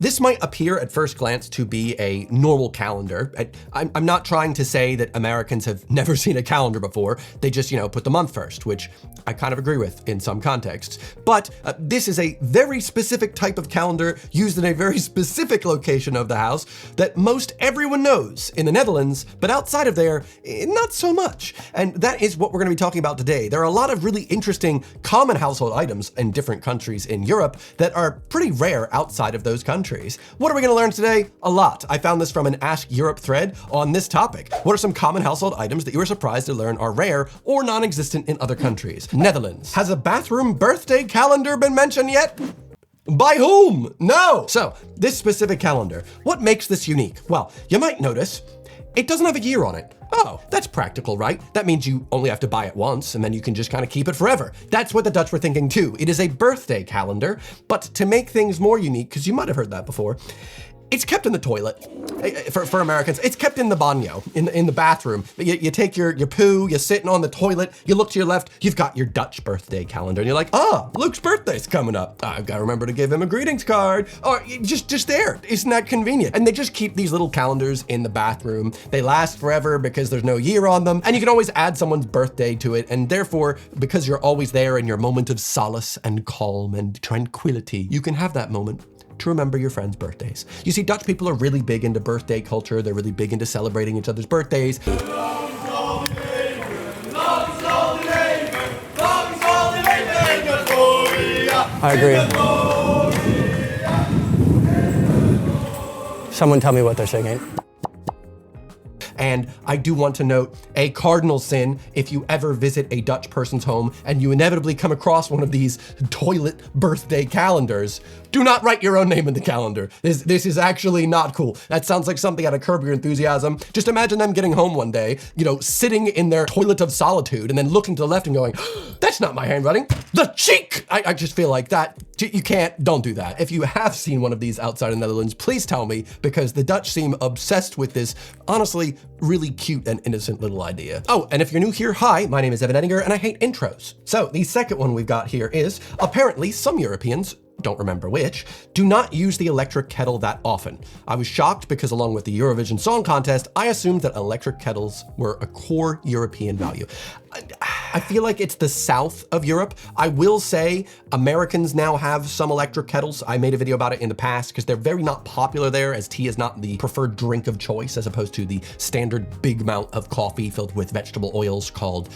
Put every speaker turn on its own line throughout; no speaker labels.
This might appear at first glance to be a normal calendar. I'm not trying to say that Americans have never seen a calendar before. They just, put the month first, which I kind of agree with in some contexts. But this is a very specific type of calendar used in a very specific location of the house that most everyone knows in the Netherlands, but outside of there, not so much. And that is what we're gonna be talking about today. There are a lot of really interesting common household items in different countries in Europe that are pretty rare outside of those countries. What are we gonna learn today? A lot. I found this from an Ask Europe thread on this topic. What are some common household items that you were surprised to learn are rare or non-existent in other countries? Netherlands. Has a bathroom birthday calendar been mentioned yet? By whom? No. So, this specific calendar, what makes this unique? Well, you might notice it doesn't have a year on it. Oh, that's practical, right? That means you only have to buy it once and then you can just kind of keep it forever. That's what the Dutch were thinking too. It is a birthday calendar, but to make things more unique, because you might have heard that before, it's kept in the toilet. For Americans, it's kept in the baño, in the bathroom. You take your poo, you're sitting on the toilet, you look to your left, you've got your Dutch birthday calendar, and you're like, Luke's birthday's coming up. I've got to remember to give him a greetings card. Or just there, isn't that convenient? And they just keep these little calendars in the bathroom. They last forever because there's no year on them, and you can always add someone's birthday to it, and therefore, because you're always there in your moment of solace and calm and tranquility, you can have that moment to remember your friends' birthdays. You see, Dutch people are really big into birthday culture. They're really big into celebrating each other's birthdays.
I agree. Someone tell me what they're singing.
And I do want to note a cardinal sin if you ever visit a Dutch person's home and you inevitably come across one of these toilet birthday calendars. Do not write your own name in the calendar. This is actually not cool. That sounds like something out of Curb Your Enthusiasm. Just imagine them getting home one day, sitting in their toilet of solitude and then looking to the left and going, that's not my handwriting. The cheek! I just feel like that. You don't do that. If you have seen one of these outside of the Netherlands, please tell me, because the Dutch seem obsessed with this, honestly, really cute and innocent little idea. Oh, and if you're new here, hi, my name is Evan Edinger and I hate intros. So the second one we've got here is, apparently some Europeans, don't remember which, do not use the electric kettle that often. I was shocked because along with the Eurovision Song Contest, I assumed that electric kettles were a core European value. I feel like it's the south of Europe. I will say Americans now have some electric kettles. I made a video about it in the past because they're very not popular there, as tea is not the preferred drink of choice as opposed to the standard big amount of coffee filled with vegetable oils called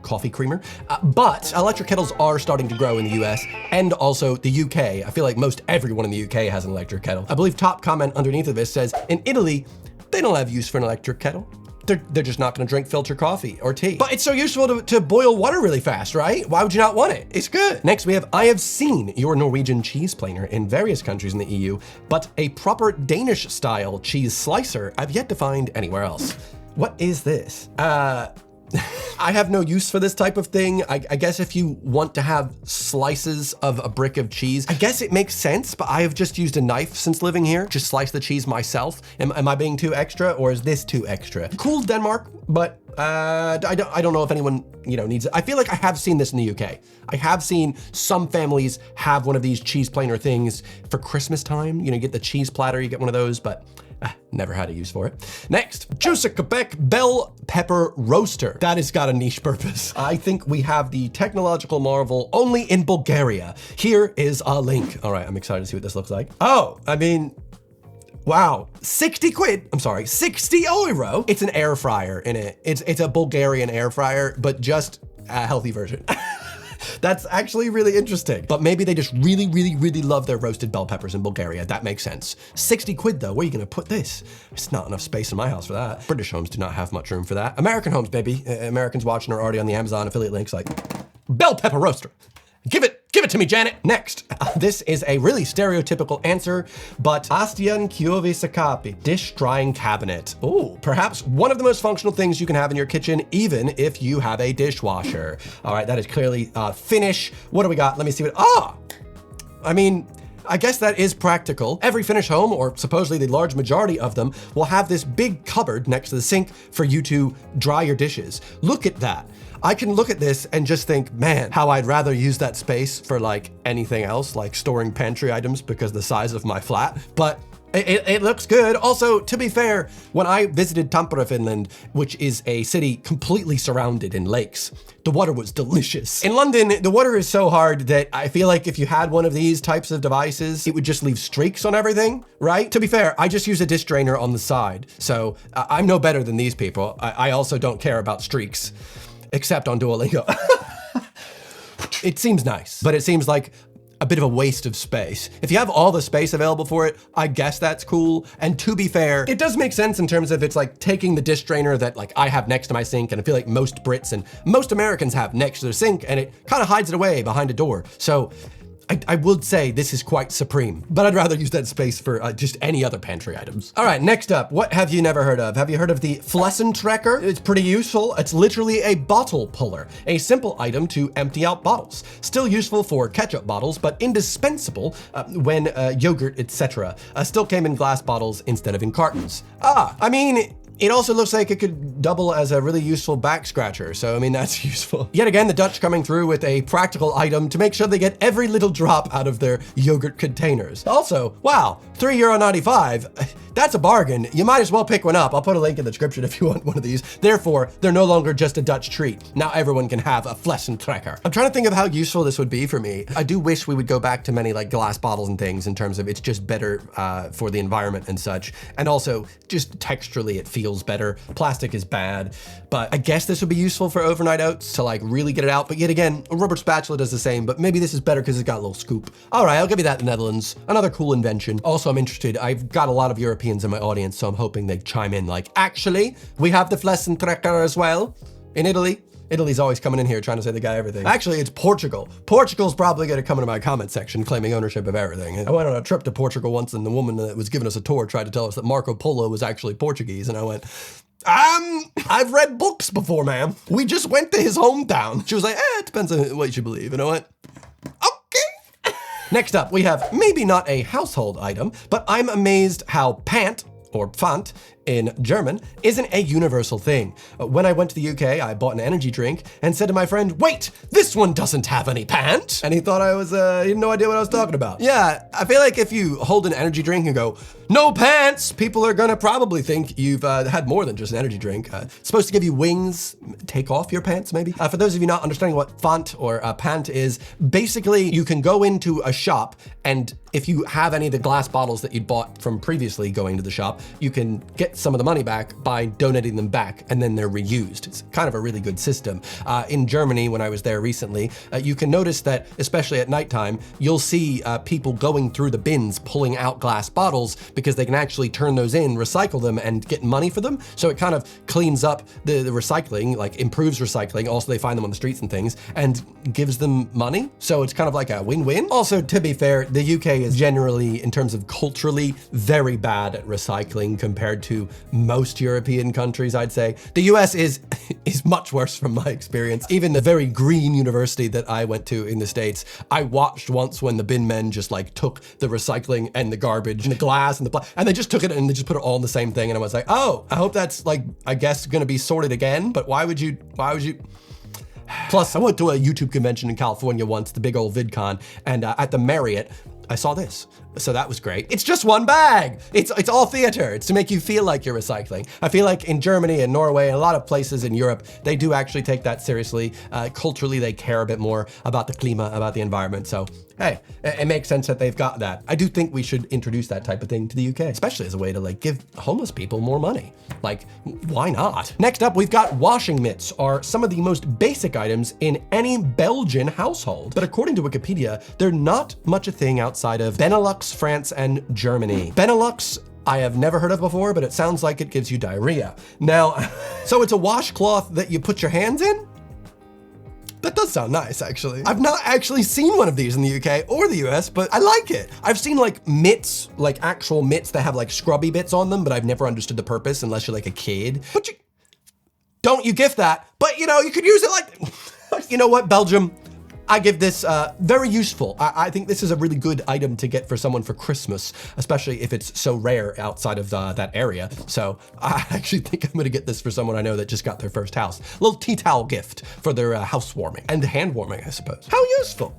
coffee creamer. But electric kettles are starting to grow in the US and also the UK. I feel like most everyone in the UK has an electric kettle. I believe top comment underneath of this says, in Italy, they don't have use for an electric kettle. They're just not gonna drink filter coffee or tea. But it's so useful to boil water really fast, right? Why would you not want it? It's good. Next we have, I have seen your Norwegian cheese planer in various countries in the EU, but a proper Danish style cheese slicer I've yet to find anywhere else. What is this? I have no use for this type of thing. I guess if you want to have slices of a brick of cheese, I guess it makes sense, but I have just used a knife since living here. Just slice the cheese myself. Am I being too extra, or is this too extra? Cool, Denmark, but I don't know if anyone needs it. I feel like I have seen this in the UK. I have seen some families have one of these cheese planer things for Christmas time. You get the cheese platter, you get one of those, but never had a use for it. Next, Juice Quebec bell pepper roaster. That has got a niche purpose. I think we have the technological marvel only in Bulgaria. Here is a link. All right, I'm excited to see what this looks like. Oh, I mean, wow, 60 quid, I'm sorry, 60 euro. It's an air fryer in it. It's a Bulgarian air fryer, but just a healthy version. That's actually really interesting. But maybe they just really, really, really love their roasted bell peppers in Bulgaria. That makes sense. 60 quid though, where are you gonna put this? It's not enough space in my house for that. British homes do not have much room for that. American homes, baby. Americans watching are already on the Amazon affiliate links like, bell pepper roaster. Give it to me, Janet. Next, this is a really stereotypical answer, but Astian Kiovi Sakapi, dish drying cabinet. Oh, perhaps one of the most functional things you can have in your kitchen, even if you have a dishwasher. All right, that is clearly Finnish. What do we got? Let me see what, I mean, I guess that is practical. Every Finnish home, or supposedly the large majority of them, will have this big cupboard next to the sink for you to dry your dishes. Look at that. I can look at this and just think, man, how I'd rather use that space for like anything else, like storing pantry items because the size of my flat, but it looks good. Also, to be fair, when I visited Tampere, Finland, which is a city completely surrounded in lakes, the water was delicious. In London, the water is so hard that I feel like if you had one of these types of devices, it would just leave streaks on everything, right? To be fair, I just use a dish drainer on the side, so I'm no better than these people. I also don't care about streaks, except on Duolingo. It seems nice, but it seems like a bit of a waste of space. If you have all the space available for it, I guess that's cool. And to be fair, it does make sense in terms of it's like taking the dish drainer that like I have next to my sink, and I feel like most Brits and most Americans have next to their sink, and it kind of hides it away behind a door. So I would say this is quite supreme, but I'd rather use that space for just any other pantry items. All right, next up, what have you never heard of? Have you heard of the Flessentrekker? It's pretty useful. It's literally a bottle puller, a simple item to empty out bottles. Still useful for ketchup bottles, but indispensable when yogurt, etc. Still came in glass bottles instead of in cartons. I mean, it also looks like it could double as a really useful back scratcher, so I mean, that's useful. Yet again, the Dutch coming through with a practical item to make sure they get every little drop out of their yogurt containers. Also, wow, €3.95, that's a bargain. You might as well pick one up. I'll put a link in the description if you want one of these. Therefore, they're no longer just a Dutch treat. Now everyone can have a Flessentrekker. I'm trying to think of how useful this would be for me. I do wish we would go back to many like glass bottles and things in terms of it's just better for the environment and such. And also, just texturally, it feels better. Plastic is bad, but I guess this would be useful for overnight oats to like really get it out. But yet again, a rubber spatula does the same, but maybe this is better because it's got a little scoop. All right, I'll give you that in the Netherlands. Another cool invention. Also, I'm interested. I've got a lot of Europeans in my audience, so I'm hoping they chime in like, actually, we have the Flessentrekker as well in Italy. Italy's always coming in here trying to say the guy everything. Actually, it's Portugal. Portugal's probably gonna come into my comment section claiming ownership of everything. I went on a trip to Portugal once and the woman that was giving us a tour tried to tell us that Marco Polo was actually Portuguese, and I went, I've read books before, ma'am. We just went to his hometown. She was like, it depends on what you believe. And I went, okay. Next up, we have maybe not a household item, but I'm amazed how pant, or Pfand in German, isn't a universal thing. When I went to the UK, I bought an energy drink and said to my friend, wait, this one doesn't have any pant. And he thought I was, he had no idea what I was talking about. Yeah, I feel like if you hold an energy drink and go, no pants, people are gonna probably think you've had more than just an energy drink. It's supposed to give you wings, take off your pants maybe. For those of you not understanding what Pfand or pant is, basically you can go into a shop and if you have any of the glass bottles that you'd bought from previously going to the shop, you can get some of the money back by donating them back and then they're reused. It's kind of a really good system. In Germany, when I was there recently, you can notice that, especially at nighttime, you'll see people going through the bins, pulling out glass bottles because they can actually turn those in, recycle them and get money for them. So it kind of cleans up the recycling, like improves recycling. Also, they find them on the streets and things and gives them money. So it's kind of like a win-win. Also, to be fair, the UK is generally, in terms of culturally, very bad at recycling compared to most European countries, I'd say. The US is much worse from my experience. Even the very green university that I went to in the States, I watched once when the bin men just like took the recycling and the garbage and the glass and and they just took it and they just put it all in the same thing. And I was like, oh, I hope that's like, I guess gonna be sorted again, but why would you? Plus, I went to a YouTube convention in California once, the big old VidCon, and at the Marriott, I saw this. So that was great. It's just one bag. It's all theater. It's to make you feel like you're recycling. I feel like in Germany and Norway and a lot of places in Europe, they do actually take that seriously. Culturally, they care a bit more about the klima, about the environment. So hey, it makes sense that they've got that. I do think we should introduce that type of thing to the UK, especially as a way to like give homeless people more money. Like, why not? Next up, we've got washing mitts, are some of the most basic items in any Belgian household. But according to Wikipedia, they're not much a thing outside of Benelux, France, and Germany. Benelux, I have never heard of before, but it sounds like it gives you diarrhea. Now, so it's a washcloth that you put your hands in? That does sound nice, actually. I've not actually seen one of these in the UK or the US, but I like it. I've seen like mitts, like actual mitts that have like scrubby bits on them, but I've never understood the purpose unless you're like a kid. But don't you gift that, but you know, you could use it like, you know what, Belgium? I give this very useful. I think this is a really good item to get for someone for Christmas, especially if it's so rare outside of that area. So I actually think I'm gonna get this for someone I know that just got their first house. A little tea towel gift for their housewarming and hand warming, I suppose. How useful.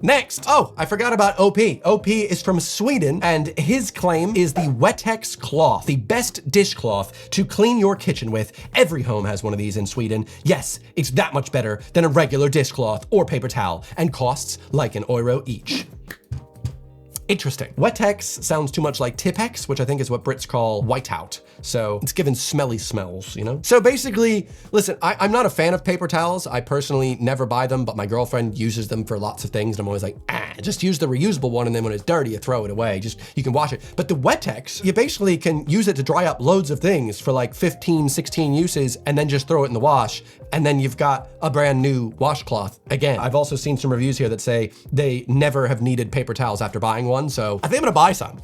Next, oh, I forgot about OP. OP is from Sweden, and his claim is the Wettex cloth, the best dishcloth to clean your kitchen with. Every home has one of these in Sweden. Yes, it's that much better than a regular dishcloth or paper towel, and costs like €1 each. Interesting. Wettex sounds too much like Tipex, which I think is what Brits call whiteout. So it's given smelly smells, you know? So basically, listen, I'm not a fan of paper towels. I personally never buy them, but my girlfriend uses them for lots of things. And I'm always like, just use the reusable one. And then when it's dirty, you throw it away. You can wash it. But the Wettex, you basically can use it to dry up loads of things for like 15, 16 uses, and then just throw it in the wash. And then you've got a brand new washcloth again. I've also seen some reviews here that say they never have needed paper towels after buying one. So I think I'm gonna buy some.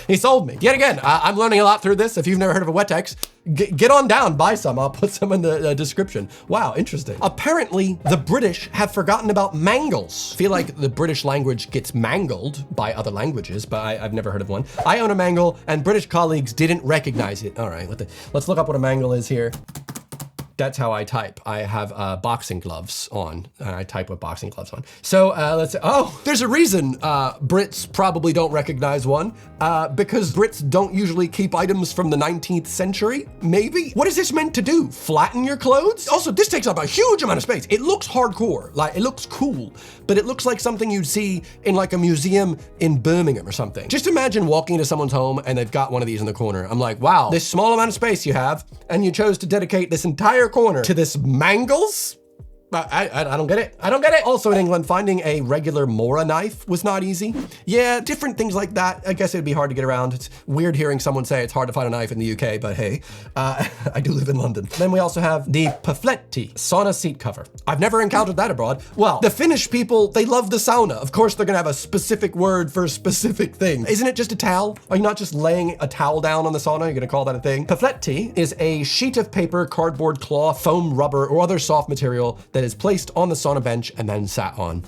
He sold me. Yet again, I'm learning a lot through this. If you've never heard of a Wettex, get on down, buy some. I'll put some in the description. Wow, interesting. Apparently, the British have forgotten about mangles. I feel like the British language gets mangled by other languages, but I've never heard of one. I own a mangle, and British colleagues didn't recognize it. All right, let's look up what a mangle is here. That's how I type. I have boxing gloves on, and I type with boxing gloves on. So let's say, oh, there's a reason Brits probably don't recognize one, because Brits don't usually keep items from the 19th century, maybe? What is this meant to do? Flatten your clothes? Also, this takes up a huge amount of space. It looks hardcore, like it looks cool, but it looks like something you'd see in like a museum in Birmingham or something. Just imagine walking into someone's home and they've got one of these in the corner. I'm like, wow, this small amount of space you have, and you chose to dedicate this entire corner to this mangles? I don't get it. I don't get it. Also in England, finding a regular Mora knife was not easy. Yeah, different things like that. I guess it'd be hard to get around. It's weird hearing someone say it's hard to find a knife in the UK, but hey, I do live in London. Then we also have the Pafletti sauna seat cover. I've never encountered that abroad. Well, the Finnish people, they love the sauna. Of course, they're gonna have a specific word for a specific thing. Isn't it just a towel? Are you not just laying a towel down on the sauna? You're gonna call that a thing? Pafletti is a sheet of paper, cardboard, cloth, foam, rubber, or other soft material that is placed on the sauna bench and then sat on.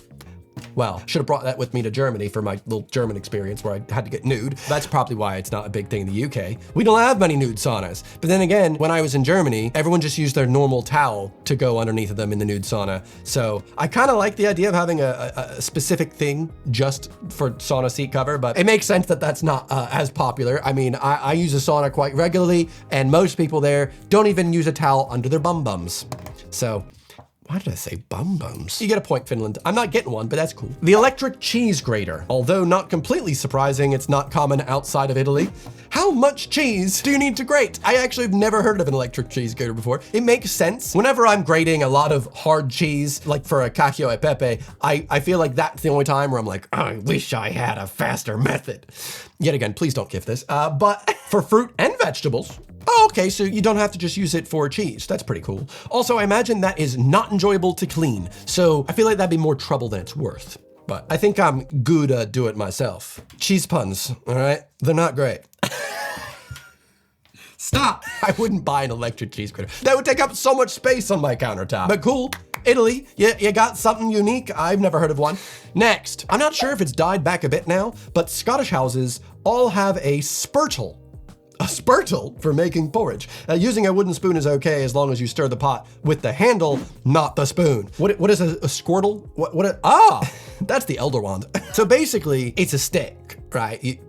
Well, should have brought that with me to Germany for my little German experience where I had to get nude. That's probably why it's not a big thing in the UK. We don't have many nude saunas. But then again, when I was in Germany, everyone just used their normal towel to go underneath of them in the nude sauna. So I kind of like the idea of having a specific thing just for sauna seat cover, but it makes sense that that's not as popular. I mean, I use a sauna quite regularly, and most people there don't even use a towel under their bum bums. So, why did I say bum bums? You get a point, Finland. I'm not getting one, but that's cool. The electric cheese grater. Although not completely surprising, it's not common outside of Italy. How much cheese do you need to grate? I actually have never heard of an electric cheese grater before. It makes sense. Whenever I'm grating a lot of hard cheese, like for a cacio e pepe, I feel like that's the only time where I'm like, I wish I had a faster method. Yet again, please don't gift this. But for fruit and vegetables, oh, okay, so you don't have to just use it for cheese. That's pretty cool. Also, I imagine that is not enjoyable to clean, so I feel like that'd be more trouble than it's worth. But I think I'm good at do it myself. Cheese puns, all right? They're not great. Stop! I wouldn't buy an electric cheese grater. That would take up so much space on my countertop. But cool, Italy, you got something unique. I've never heard of one. Next, I'm not sure if it's died back a bit now, but Scottish houses all have a spurtle. A spurtle for making porridge. Using a wooden spoon is okay as long as you stir the pot with the handle, not the spoon. What is a squirtle? That's the Elder Wand. So basically, it's a stick, right?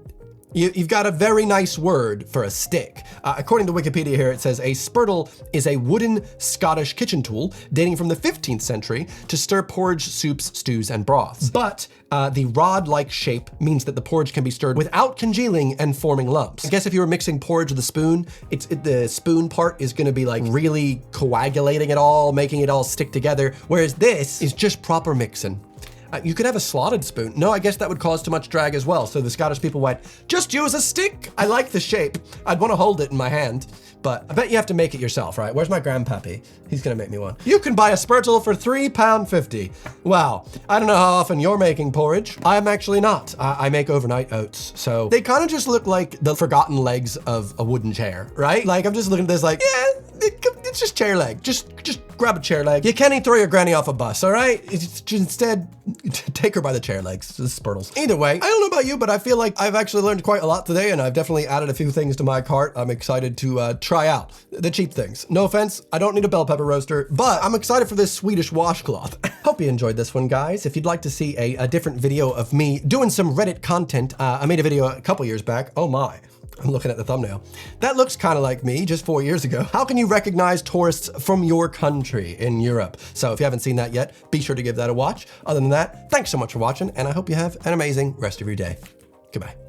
You've got a very nice word for a stick. According to Wikipedia here, it says a spurtle is a wooden Scottish kitchen tool dating from the 15th century to stir porridge, soups, stews, and broths. But the rod-like shape means that the porridge can be stirred without congealing and forming lumps. I guess if you were mixing porridge with a spoon, the spoon part is gonna be like really coagulating it all, making it all stick together, whereas this is just proper mixing. You could have a slotted spoon. No, I guess that would cause too much drag as well. So the Scottish people went, just use a stick. I like the shape. I'd want to hold it in my hand, but I bet you have to make it yourself, right? Where's my grandpappy? He's gonna make me one. You can buy a spurtle for £3.50. Wow, I don't know how often you're making porridge. I'm actually not. I make overnight oats. So they kind of just look like the forgotten legs of a wooden chair, right? Like I'm just looking at this like, yeah, It's just chair leg. Just grab a chair leg. You can't even throw your granny off a bus, all right? Instead, take her by the chair legs, the spurtles. Either way, I don't know about you, but I feel like I've actually learned quite a lot today, and I've definitely added a few things to my cart. I'm excited to try out the cheap things. No offense, I don't need a bell pepper roaster, but I'm excited for this Swedish washcloth. Hope you enjoyed this one, guys. If you'd like to see a different video of me doing some Reddit content, I made a video a couple years back. Oh my. I'm looking at the thumbnail. That looks kind of like me just 4 years ago. How can you recognize tourists from your country in Europe? So if you haven't seen that yet, be sure to give that a watch. Other than that, thanks so much for watching, and I hope you have an amazing rest of your day. Goodbye.